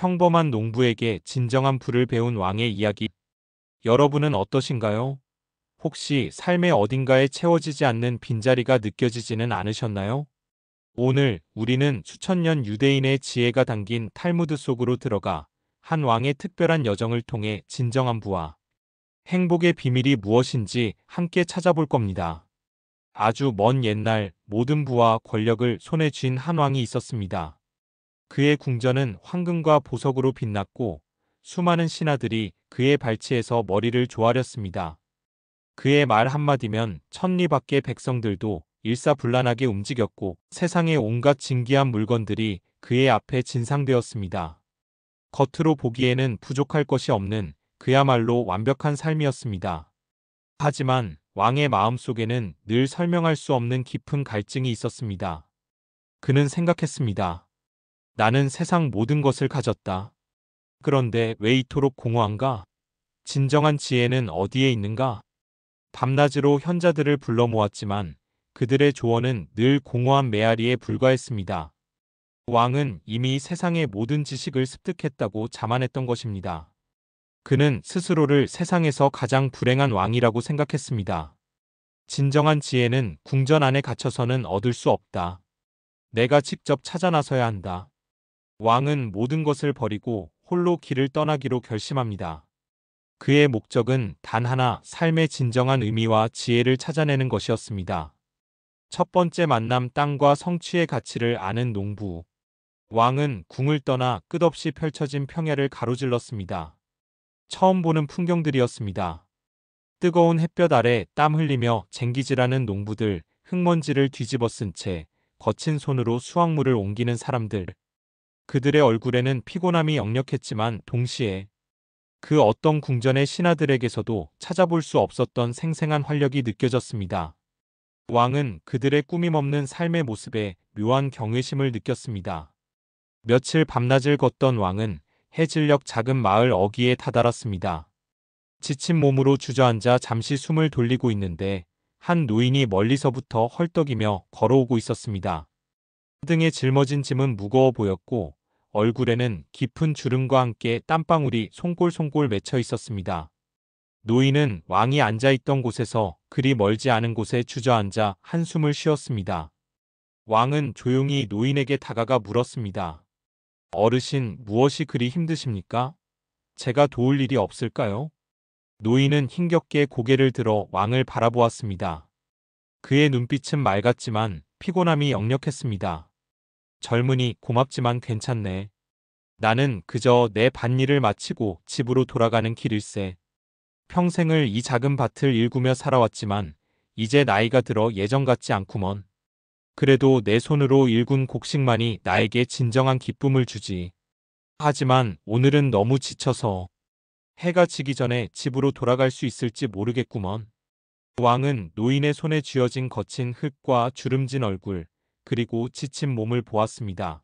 평범한 농부에게 진정한 불을 배운 왕의 이야기. 여러분은 어떠신가요? 혹시 삶의 어딘가에 채워지지 않는 빈자리가 느껴지지는 않으셨나요? 오늘 우리는 수천 년 유대인의 지혜가 담긴 탈무드 속으로 들어가 한 왕의 특별한 여정을 통해 진정한 부와 행복의 비밀이 무엇인지 함께 찾아볼 겁니다. 아주 먼 옛날 모든 부와 권력을 손에 쥔 한 왕이 있었습니다. 그의 궁전은 황금과 보석으로 빛났고 수많은 신하들이 그의 발치에서 머리를 조아렸습니다. 그의 말 한마디면 천리 밖의 백성들도 일사불란하게 움직였고 세상의 온갖 진귀한 물건들이 그의 앞에 진상되었습니다. 겉으로 보기에는 부족할 것이 없는 그야말로 완벽한 삶이었습니다. 하지만 왕의 마음속에는 늘 설명할 수 없는 깊은 갈증이 있었습니다. 그는 생각했습니다. 나는 세상 모든 것을 가졌다. 그런데 왜 이토록 공허한가? 진정한 지혜는 어디에 있는가? 밤낮으로 현자들을 불러 모았지만 그들의 조언은 늘 공허한 메아리에 불과했습니다. 왕은 이미 세상의 모든 지식을 습득했다고 자만했던 것입니다. 그는 스스로를 세상에서 가장 불행한 왕이라고 생각했습니다. 진정한 지혜는 궁전 안에 갇혀서는 얻을 수 없다. 내가 직접 찾아 나서야 한다. 왕은 모든 것을 버리고 홀로 길을 떠나기로 결심합니다. 그의 목적은 단 하나, 삶의 진정한 의미와 지혜를 찾아내는 것이었습니다. 첫 번째 만남, 땅과 성취의 가치를 아는 농부. 왕은 궁을 떠나 끝없이 펼쳐진 평야를 가로질렀습니다. 처음 보는 풍경들이었습니다. 뜨거운 햇볕 아래 땀 흘리며 쟁기질하는 농부들, 흙먼지를 뒤집어 쓴 채 거친 손으로 수확물을 옮기는 사람들. 그들의 얼굴에는 피곤함이 역력했지만 동시에 그 어떤 궁전의 신하들에게서도 찾아볼 수 없었던 생생한 활력이 느껴졌습니다. 왕은 그들의 꾸밈없는 삶의 모습에 묘한 경외심을 느꼈습니다. 며칠 밤낮을 걷던 왕은 해질녘 작은 마을 어귀에 다다랐습니다. 지친 몸으로 주저앉아 잠시 숨을 돌리고 있는데 한 노인이 멀리서부터 헐떡이며 걸어오고 있었습니다. 등에 짊어진 짐은 무거워 보였고 얼굴에는 깊은 주름과 함께 땀방울이 송골송골 맺혀 있었습니다. 노인은 왕이 앉아있던 곳에서 그리 멀지 않은 곳에 주저앉아 한숨을 쉬었습니다. 왕은 조용히 노인에게 다가가 물었습니다. 어르신, 무엇이 그리 힘드십니까? 제가 도울 일이 없을까요? 노인은 힘겹게 고개를 들어 왕을 바라보았습니다. 그의 눈빛은 맑았지만 피곤함이 역력했습니다. 젊은이, 고맙지만 괜찮네. 나는 그저 내 밭일을 마치고 집으로 돌아가는 길일세. 평생을 이 작은 밭을 일구며 살아왔지만 이제 나이가 들어 예전 같지 않구먼. 그래도 내 손으로 일군 곡식만이 나에게 진정한 기쁨을 주지. 하지만 오늘은 너무 지쳐서 해가 지기 전에 집으로 돌아갈 수 있을지 모르겠구먼. 왕은 노인의 손에 쥐어진 거친 흙과 주름진 얼굴, 그리고 지친 몸을 보았습니다.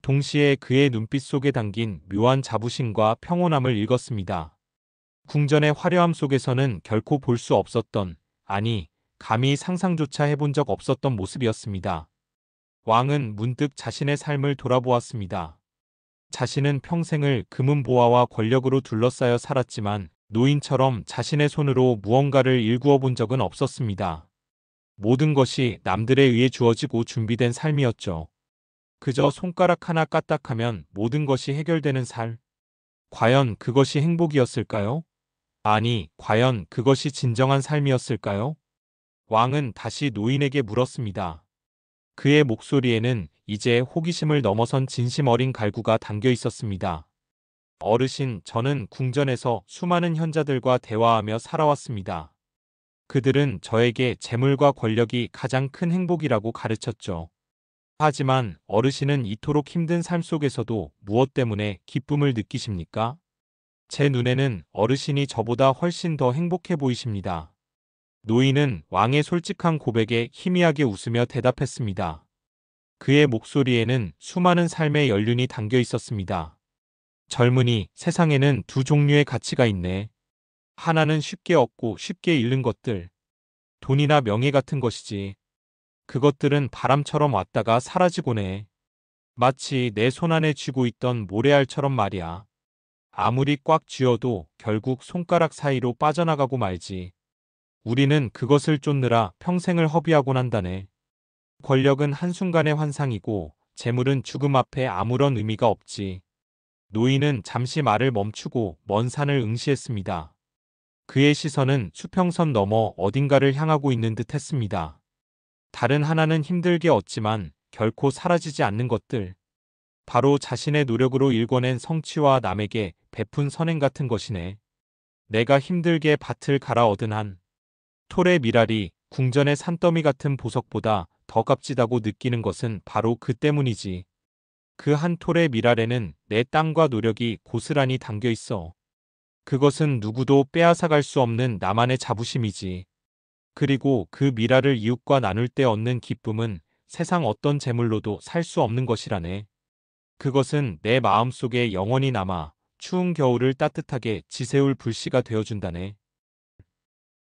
동시에 그의 눈빛 속에 담긴 묘한 자부심과 평온함을 읽었습니다. 궁전의 화려함 속에서는 결코 볼 수 없었던, 아니, 감히 상상조차 해본 적 없었던 모습이었습니다. 왕은 문득 자신의 삶을 돌아보았습니다. 자신은 평생을 금은보화와 권력으로 둘러싸여 살았지만 노인처럼 자신의 손으로 무언가를 일구어 본 적은 없었습니다. 모든 것이 남들에 의해 주어지고 준비된 삶이었죠. 그저 손가락 하나 까딱하면 모든 것이 해결되는 삶. 과연 그것이 행복이었을까요? 아니, 과연 그것이 진정한 삶이었을까요? 왕은 다시 노인에게 물었습니다. 그의 목소리에는 이제 호기심을 넘어선 진심 어린 갈구가 담겨 있었습니다. 어르신, 저는 궁전에서 수많은 현자들과 대화하며 살아왔습니다. 그들은 저에게 재물과 권력이 가장 큰 행복이라고 가르쳤죠. 하지만 어르신은 이토록 힘든 삶 속에서도 무엇 때문에 기쁨을 느끼십니까? 제 눈에는 어르신이 저보다 훨씬 더 행복해 보이십니다. 노인은 왕의 솔직한 고백에 희미하게 웃으며 대답했습니다. 그의 목소리에는 수많은 삶의 연륜이 담겨 있었습니다. 젊은이, 세상에는 두 종류의 가치가 있네. 하나는 쉽게 얻고 쉽게 잃는 것들. 돈이나 명예 같은 것이지. 그것들은 바람처럼 왔다가 사라지곤 해. 마치 내 손안에 쥐고 있던 모래알처럼 말이야. 아무리 꽉 쥐어도 결국 손가락 사이로 빠져나가고 말지. 우리는 그것을 쫓느라 평생을 허비하곤 한다네. 권력은 한순간의 환상이고 재물은 죽음 앞에 아무런 의미가 없지. 노인은 잠시 말을 멈추고 먼 산을 응시했습니다. 그의 시선은 수평선 너머 어딘가를 향하고 있는 듯 했습니다. 다른 하나는 힘들게 얻지만 결코 사라지지 않는 것들. 바로 자신의 노력으로 일궈낸 성취와 남에게 베푼 선행 같은 것이네. 내가 힘들게 밭을 갈아 얻은 한 톨의 미랄이 궁전의 산더미 같은 보석보다 더 값지다고 느끼는 것은 바로 그 때문이지. 그 한 톨의 미랄에는 내 땀과 노력이 고스란히 담겨 있어. 그것은 누구도 빼앗아갈 수 없는 나만의 자부심이지. 그리고 그 미랄을 이웃과 나눌 때 얻는 기쁨은 세상 어떤 재물로도 살 수 없는 것이라네. 그것은 내 마음속에 영원히 남아 추운 겨울을 따뜻하게 지새울 불씨가 되어준다네.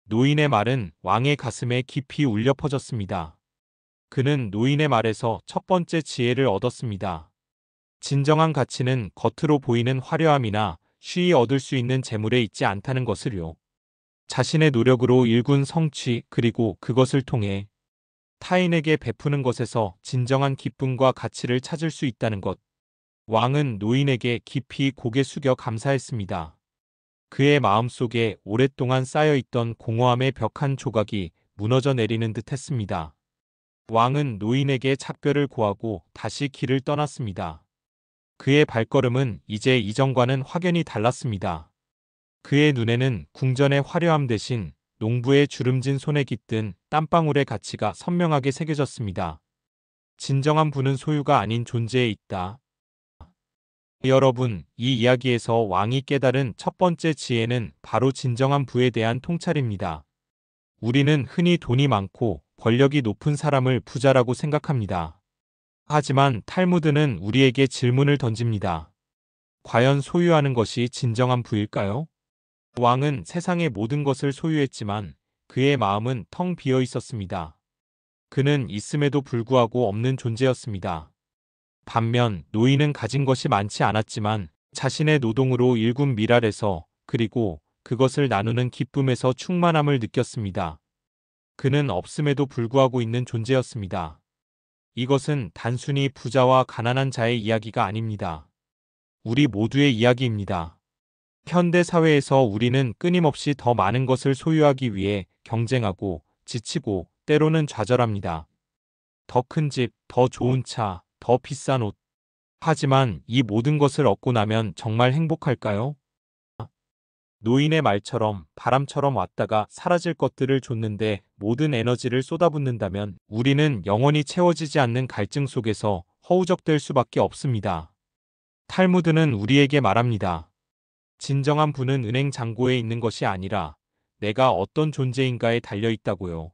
노인의 말은 왕의 가슴에 깊이 울려 퍼졌습니다. 그는 노인의 말에서 첫 번째 지혜를 얻었습니다. 진정한 가치는 겉으로 보이는 화려함이나 쉬이 얻을 수 있는 재물에 있지 않다는 것을요. 자신의 노력으로 일군 성취 그리고 그것을 통해 타인에게 베푸는 것에서 진정한 기쁨과 가치를 찾을 수 있다는 것. 왕은 노인에게 깊이 고개 숙여 감사했습니다. 그의 마음속에 오랫동안 쌓여있던 공허함의 벽 한 조각이 무너져 내리는 듯 했습니다. 왕은 노인에게 작별을 고하고 다시 길을 떠났습니다. 그의 발걸음은 이제 이전과는 확연히 달랐습니다. 그의 눈에는 궁전의 화려함 대신 농부의 주름진 손에 깃든 땀방울의 가치가 선명하게 새겨졌습니다. 진정한 부는 소유가 아닌 존재에 있다. 여러분, 이 이야기에서 왕이 깨달은 첫 번째 지혜는 바로 진정한 부에 대한 통찰입니다. 우리는 흔히 돈이 많고 권력이 높은 사람을 부자라고 생각합니다. 하지만 탈무드는 우리에게 질문을 던집니다. 과연 소유하는 것이 진정한 부일까요? 왕은 세상의 모든 것을 소유했지만 그의 마음은 텅 비어 있었습니다. 그는 있음에도 불구하고 없는 존재였습니다. 반면 노인은 가진 것이 많지 않았지만 자신의 노동으로 일군 미랄에서 그리고 그것을 나누는 기쁨에서 충만함을 느꼈습니다. 그는 없음에도 불구하고 있는 존재였습니다. 이것은 단순히 부자와 가난한 자의 이야기가 아닙니다. 우리 모두의 이야기입니다. 현대 사회에서 우리는 끊임없이 더 많은 것을 소유하기 위해 경쟁하고 지치고 때로는 좌절합니다. 더 큰 집, 더 좋은 차, 더 비싼 옷. 하지만 이 모든 것을 얻고 나면 정말 행복할까요? 노인의 말처럼 바람처럼 왔다가 사라질 것들을 줬는데 모든 에너지를 쏟아붓는다면 우리는 영원히 채워지지 않는 갈증 속에서 허우적될 수밖에 없습니다. 탈무드는 우리에게 말합니다. 진정한 부는 은행 잔고에 있는 것이 아니라 내가 어떤 존재인가에 달려 있다고요.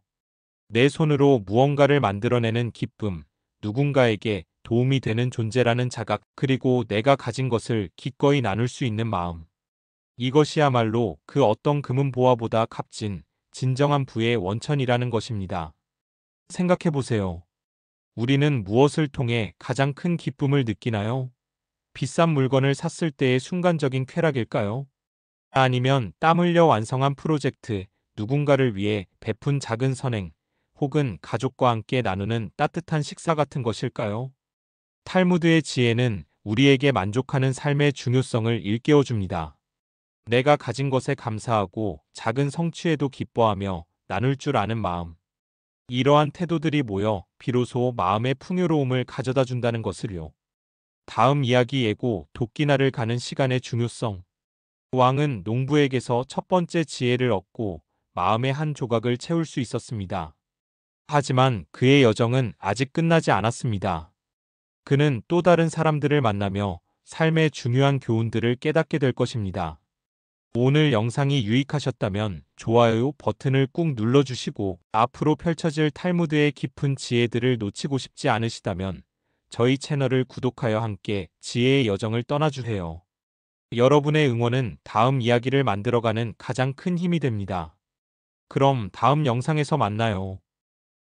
내 손으로 무언가를 만들어내는 기쁨, 누군가에게 도움이 되는 존재라는 자각, 그리고 내가 가진 것을 기꺼이 나눌 수 있는 마음. 이것이야말로 그 어떤 금은 보화보다 값진 진정한 부의 원천이라는 것입니다. 생각해보세요. 우리는 무엇을 통해 가장 큰 기쁨을 느끼나요? 비싼 물건을 샀을 때의 순간적인 쾌락일까요? 아니면 땀 흘려 완성한 프로젝트, 누군가를 위해 베푼 작은 선행, 혹은 가족과 함께 나누는 따뜻한 식사 같은 것일까요? 탈무드의 지혜는 우리에게 만족하는 삶의 중요성을 일깨워줍니다. 내가 가진 것에 감사하고 작은 성취에도 기뻐하며 나눌 줄 아는 마음. 이러한 태도들이 모여 비로소 마음의 풍요로움을 가져다 준다는 것을요. 다음 이야기 예고 도끼날을 가는 시간의 중요성. 왕은 농부에게서 첫 번째 지혜를 얻고 마음의 한 조각을 채울 수 있었습니다. 하지만 그의 여정은 아직 끝나지 않았습니다. 그는 또 다른 사람들을 만나며 삶의 중요한 교훈들을 깨닫게 될 것입니다. 오늘 영상이 유익하셨다면 좋아요 버튼을 꾹 눌러주시고 앞으로 펼쳐질 탈무드의 깊은 지혜들을 놓치고 싶지 않으시다면 저희 채널을 구독하여 함께 지혜의 여정을 떠나주세요. 여러분의 응원은 다음 이야기를 만들어가는 가장 큰 힘이 됩니다. 그럼 다음 영상에서 만나요.